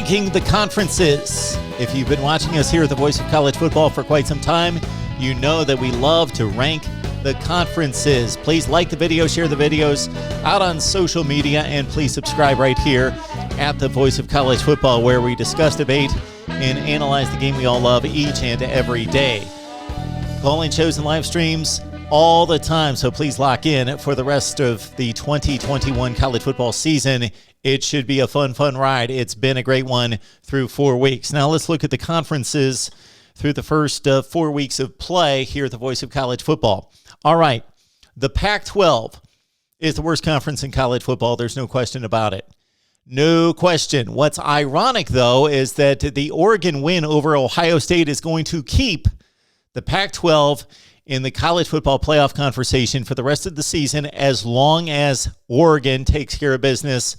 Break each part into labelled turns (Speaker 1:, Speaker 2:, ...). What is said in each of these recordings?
Speaker 1: ranking the conferences. If you've been watching us here at the Voice of College Football for quite some time, you know that we love to rank the conferences. Please like the video, share the videos out on social media, and please subscribe right here at the Voice of College Football, where we discuss, debate, and analyze the game we all love each and every day. Calling shows and live streams all the time, so please lock in for the rest of the 2021 college football season. It should be a fun ride. It's been a great one through 4 weeks. Now let's look at the conferences through the first 4 weeks of play here at the Voice of College Football. All right, the Pac-12 is the worst conference in college football. There's no question about it. No question. What's ironic, though, is that the Oregon win over Ohio State is going to keep the Pac-12 in the college football playoff conversation for the rest of the season, as long as Oregon takes care of business,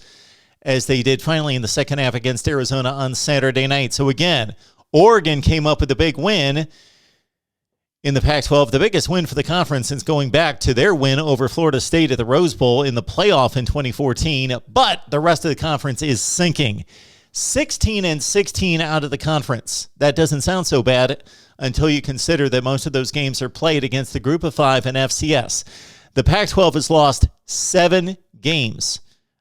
Speaker 1: as they did finally in the second half against Arizona on Saturday night. So again, Oregon came up with a big win in the Pac-12, the biggest win for the conference since going back to their win over Florida State at the Rose Bowl in the playoff in 2014. But the rest of the conference is sinking. 16-16 out of the conference. That doesn't sound so bad until you consider that most of those games are played against the Group of Five and FCS. The Pac-12 has lost 7 games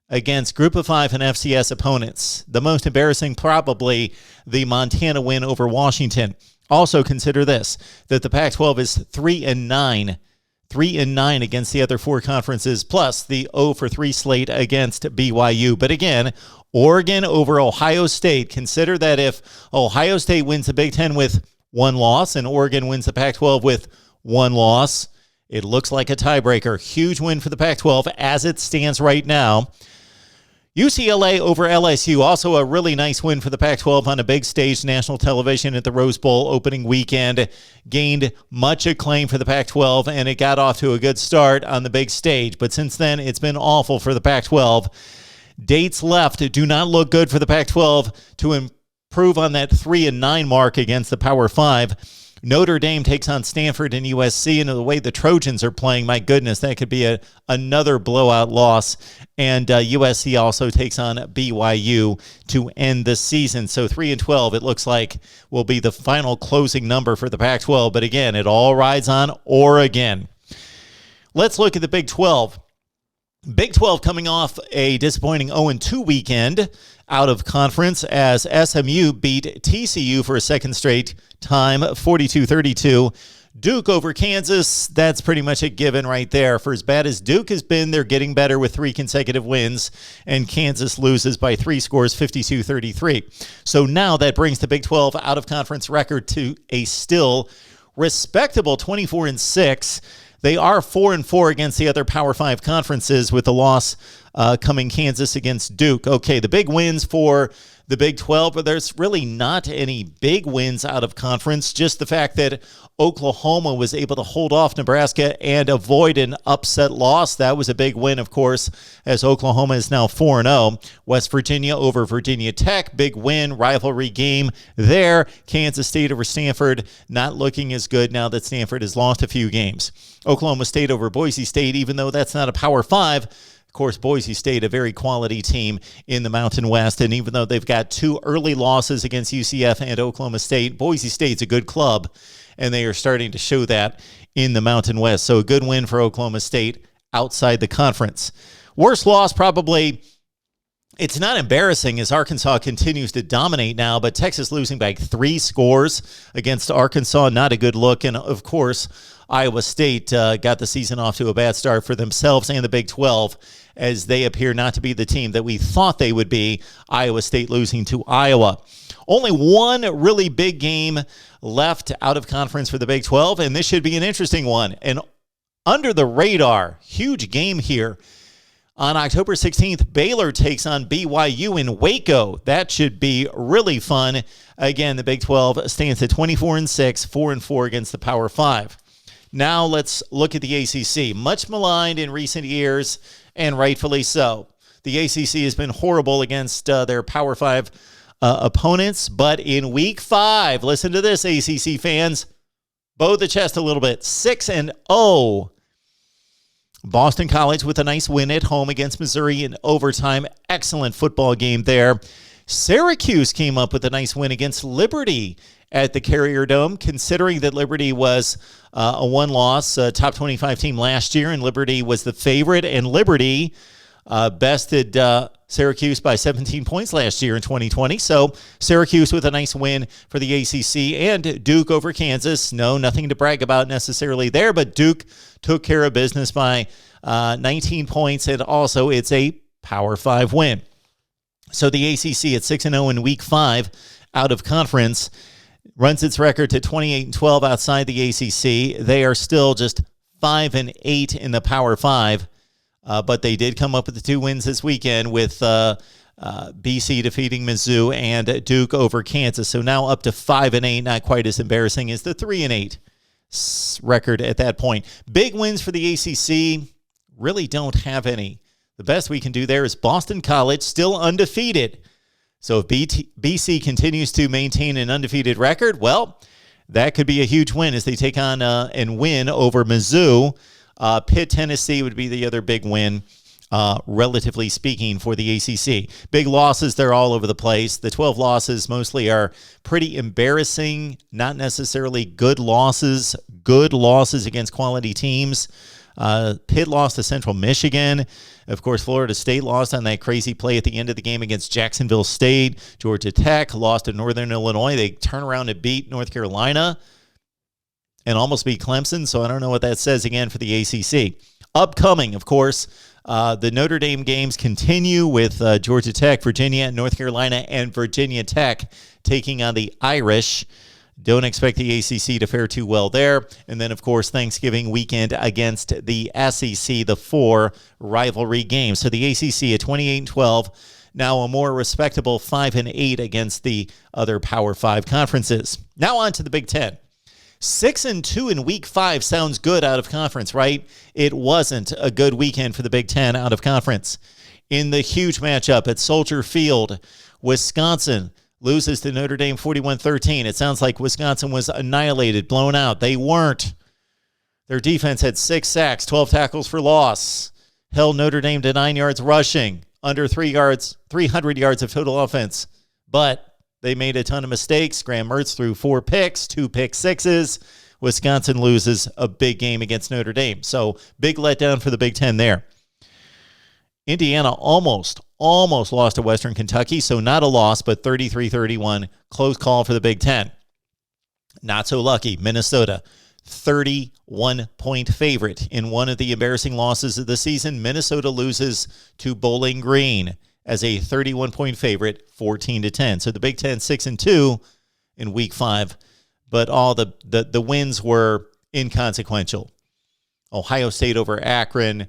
Speaker 1: against Group of Five and FCS opponents. The most embarrassing, probably the Montana win over Washington. Also consider this, that the Pac-12 is 3-9. 3-9 against the other 4 conferences, plus the 0-3 slate against BYU. But again, Oregon over Ohio State. Consider that if Ohio State wins the Big Ten with 1 loss and Oregon wins the Pac-12 with 1 loss, it looks like a tiebreaker. Huge win for the Pac-12 as it stands right now. UCLA over LSU, also a really nice win for the Pac-12 on a big stage, national television at the Rose Bowl opening weekend. Gained much acclaim for the Pac-12, and it got off to a good start on the big stage. But since then, it's been awful for the Pac-12. Dates left do not look good for the Pac-12 to improve on that 3-9 mark against the Power 5. Notre Dame takes on Stanford and USC, and the way the Trojans are playing, my goodness, that could be another blowout loss. And USC also takes on BYU to end the season. So 3-12, it looks like, will be the final closing number for the Pac-12. But again, it all rides on Oregon. Let's look at the Big 12. Big 12 coming off a disappointing 0-2 weekend out of conference as SMU beat TCU for a second straight time, 42-32. Duke over Kansas, that's pretty much a given right there. For as bad as Duke has been, they're getting better with 3 consecutive wins, and Kansas loses by 3 scores, 52-33. So now that brings the Big 12 out-of-conference record to a still respectable 24-6. They are 4-4 against the other Power 5 conferences, with the loss coming Kansas against Duke. Okay, the big wins for the Big 12, but there's really not any big wins out of conference. Just the fact that Oklahoma was able to hold off Nebraska and avoid an upset loss. That was a big win, of course, as Oklahoma is now 4-0. West Virginia over Virginia Tech, big win, rivalry game there. Kansas State over Stanford, not looking as good now that Stanford has lost a few games. Oklahoma State over Boise State, even though that's not a Power 5. Of course, Boise State, a very quality team in the Mountain West, and even though they've got 2 early losses against UCF and Oklahoma State, Boise State's a good club, and they are starting to show that in the Mountain West. So a good win for Oklahoma State outside the conference. Worst loss, probably, it's not embarrassing as Arkansas continues to dominate now, but Texas losing by 3 scores against Arkansas, not a good look. And, of course, Iowa State got the season off to a bad start for themselves and the Big 12, as they appear not to be the team that we thought they would be. Iowa State losing to Iowa. Only one really big game left out of conference for the Big 12, and this should be an interesting one. And under the radar, huge game here. On October 16th, Baylor takes on BYU in Waco. That should be really fun. Again, the Big 12 stands at 24-6, 4-4 against the Power 5. Now let's look at the ACC. Much maligned in recent years, and rightfully so. The ACC has been horrible against their Power 5 opponents, but in Week 5, listen to this, ACC fans, bow the chest a little bit, 6-0. Boston College with a nice win at home against Missouri in overtime. Excellent football game there. Syracuse came up with a nice win against Liberty at the Carrier Dome, considering that Liberty was a one-loss top 25 team last year, and Liberty was the favorite, and Liberty bested Syracuse by 17 points last year in 2020. So Syracuse with a nice win for the ACC, and Duke over Kansas. No, nothing to brag about necessarily there, but Duke took care of business by 19 points, and also it's a Power 5 win. So the ACC at 6-0 in Week 5 out of conference runs its record to 28-12 outside the ACC. They are still just 5-8 in the Power 5. But they did come up with the 2 wins this weekend with BC defeating Mizzou and Duke over Kansas. So now up to 5-8, not quite as embarrassing as the 3-8 record at that point. Big wins for the ACC, really don't have any. The best we can do there is Boston College, still undefeated. So if BC continues to maintain an undefeated record, well, that could be a huge win as they take on and win over Mizzou. Pitt, Tennessee would be the other big win, relatively speaking, for the ACC. Big losses, they're all over the place. The 12 losses mostly are pretty embarrassing, not necessarily good losses against quality teams. Pitt lost to Central Michigan. Of course, Florida State lost on that crazy play at the end of the game against Jacksonville State. Georgia Tech lost to Northern Illinois. They turn around and beat North Carolina and almost beat Clemson, so I don't know what that says again for the ACC. Upcoming, of course, the Notre Dame games continue with Georgia Tech, Virginia, North Carolina, and Virginia Tech taking on the Irish. Don't expect the ACC to fare too well there. And then, of course, Thanksgiving weekend against the SEC, the 4 rivalry games. So the ACC at 28-12, now a more respectable 5-8 against the other Power 5 conferences. Now on to the Big Ten. 6-2 in Week 5 sounds good out of conference, right? It wasn't a good weekend for the Big Ten out of conference. In the huge matchup at Soldier Field, Wisconsin loses to Notre Dame 41-13. It sounds like Wisconsin was annihilated, blown out. They weren't. Their defense had 6 sacks, 12 tackles for loss. Held Notre Dame to 9 yards rushing, under 300 yards of total offense. But they made a ton of mistakes. Graham Mertz threw 4 picks, 2 pick sixes. Wisconsin loses a big game against Notre Dame. So big letdown for the Big Ten there. Indiana almost lost to Western Kentucky, so not a loss, but 33-31. Close call for the Big Ten. Not so lucky. Minnesota, 31-point favorite in one of the embarrassing losses of the season. Minnesota loses to Bowling Green as a 31-point favorite, 14-10. So the Big Ten 6-2 in Week 5, but all the wins were inconsequential. Ohio State over Akron,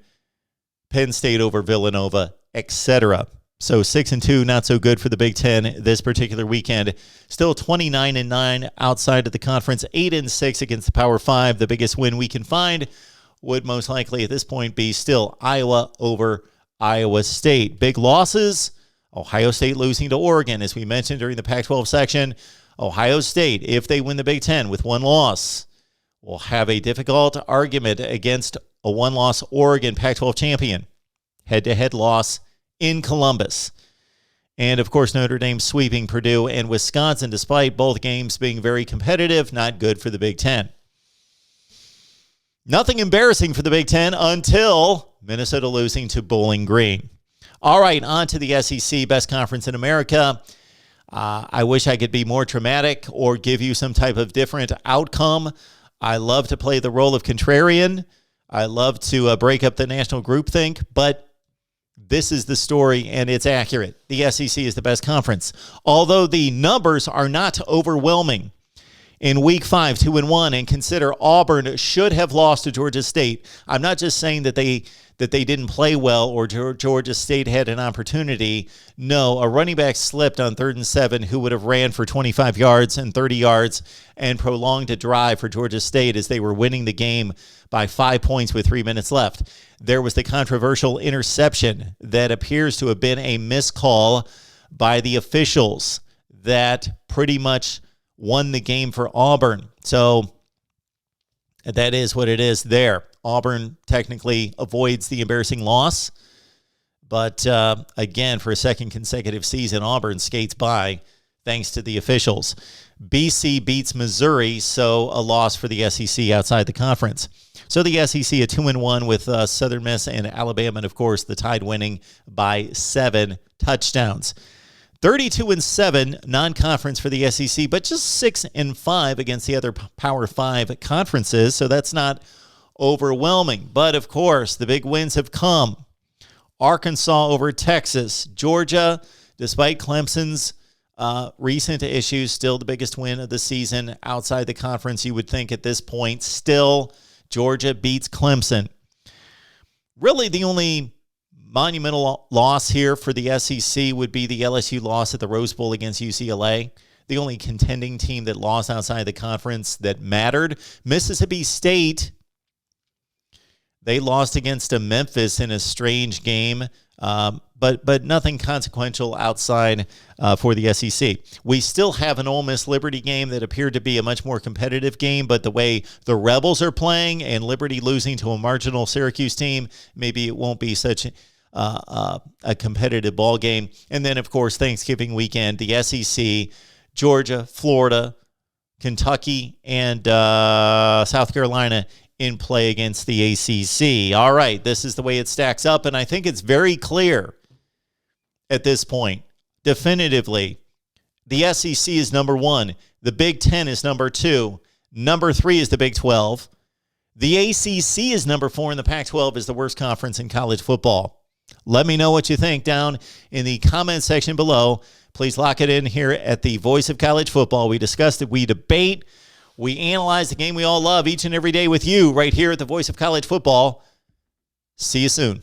Speaker 1: Penn State over Villanova, etc. So 6-2, not so good for the Big Ten this particular weekend. Still 29-9 outside of the conference, 8-6 against the Power 5. The biggest win we can find would most likely at this point be still Iowa over Iowa State. Big losses, Ohio State losing to Oregon, as we mentioned during the Pac-12 section. Ohio State, if they win the Big Ten with 1 loss, will have a difficult argument against a 1-loss Oregon Pac-12 champion. Head-to-head loss in Columbus. And, of course, Notre Dame sweeping Purdue and Wisconsin, despite both games being very competitive, not good for the Big Ten. Nothing embarrassing for the Big Ten until Minnesota losing to Bowling Green. All right, on to the SEC, best conference in America. I wish I could be more dramatic or give you some type of different outcome. I love to play the role of contrarian. I love to break up the national groupthink, but this is the story, and it's accurate. The SEC is the best conference. Although the numbers are not overwhelming. In Week 5, 2-1, and consider Auburn should have lost to Georgia State. I'm not just saying that they didn't play well or Georgia State had an opportunity. No, a running back slipped on 3rd and 7 who would have ran for 25 yards and 30 yards and prolonged a drive for Georgia State as they were winning the game by 5 points with 3 minutes left. There was the controversial interception that appears to have been a miscall by the officials that pretty much won the game for Auburn. So that is what it is there. Auburn technically avoids the embarrassing loss, But again, for a second consecutive season, Auburn skates by thanks to the officials. BC beats Missouri, so a loss for the SEC outside the conference. So the SEC a 2-1 with Southern Miss and Alabama, and of course the Tide winning by 7 touchdowns. 32-7 non-conference for the SEC, but just 6-5 against the other Power 5 conferences, so that's not overwhelming. But of course, the big wins have come. Arkansas over Texas. Georgia, despite Clemson's recent issues, still the biggest win of the season outside the conference, you would think at this point. Still, Georgia beats Clemson. Really, the only monumental loss here for the SEC would be the LSU loss at the Rose Bowl against UCLA. The only contending team that lost outside the conference that mattered. Mississippi State, they lost against Memphis in a strange game, but nothing consequential outside for the SEC. We still have an Ole Miss Liberty game that appeared to be a much more competitive game, but the way the Rebels are playing and Liberty losing to a marginal Syracuse team, maybe it won't be such a competitive ball game. And then, of course, Thanksgiving weekend, the SEC, Georgia, Florida, Kentucky, and South Carolina in play against the ACC. All right, this is the way it stacks up, and I think it's very clear at this point, definitively, the SEC is number 1. The Big Ten is number 2. Number 3 is the Big 12. The ACC is number 4, and the Pac-12 is the worst conference in college football. Let me know what you think down in the comment section below. Please lock it in here at the Voice of College Football. We discussed it, we debate, we analyze the game we all love each and every day with you right here at the Voice of College Football. See you soon.